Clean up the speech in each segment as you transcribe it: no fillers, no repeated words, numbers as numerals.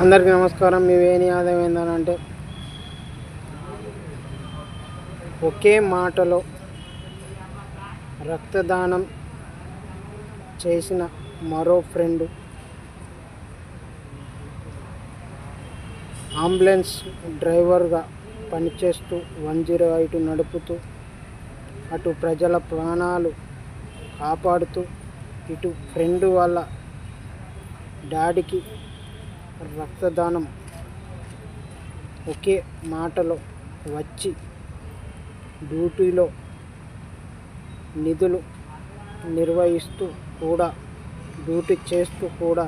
అందరికీ నమస్కారం. మీ వేణి ఆదాయం ఏంటంటే ఒకే మాటలో రక్తదానం చేసిన మరో ఫ్రెండు అంబులెన్స్ డ్రైవర్గా పనిచేస్తూ 108 నడుపుతూ అటు ప్రజల ప్రాణాలు కాపాడుతూ ఇటు ఫ్రెండు వాళ్ళ డాడీకి రక్తదానం ఒకే మాటలో వచ్చి డ్యూటీలో నిధులు నిర్వహిస్తూ కూడా డ్యూటీ చేస్తూ కూడా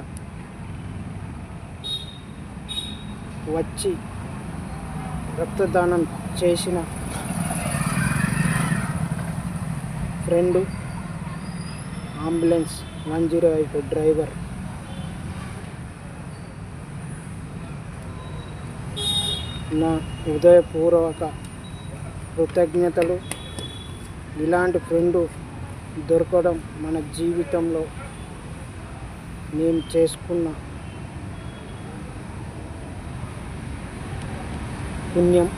వచ్చి రక్తదానం చేసిన ఫ్రెండు అంబులెన్స్ 108 డ్రైవర్. నా హృదయపూర్వక కృతజ్ఞతలు. ఇలాంటి ఫ్రెండు దొరకడం మన జీవితంలో నేను చేసుకున్న పుణ్యం.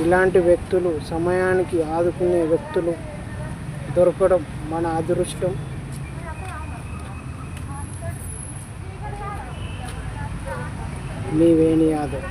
ఇలాంటి వ్యక్తులు, సమయానికి ఆదుకునే వ్యక్తులు దొరకడం మన అదృష్టం. మీ వేణి యాదవ్.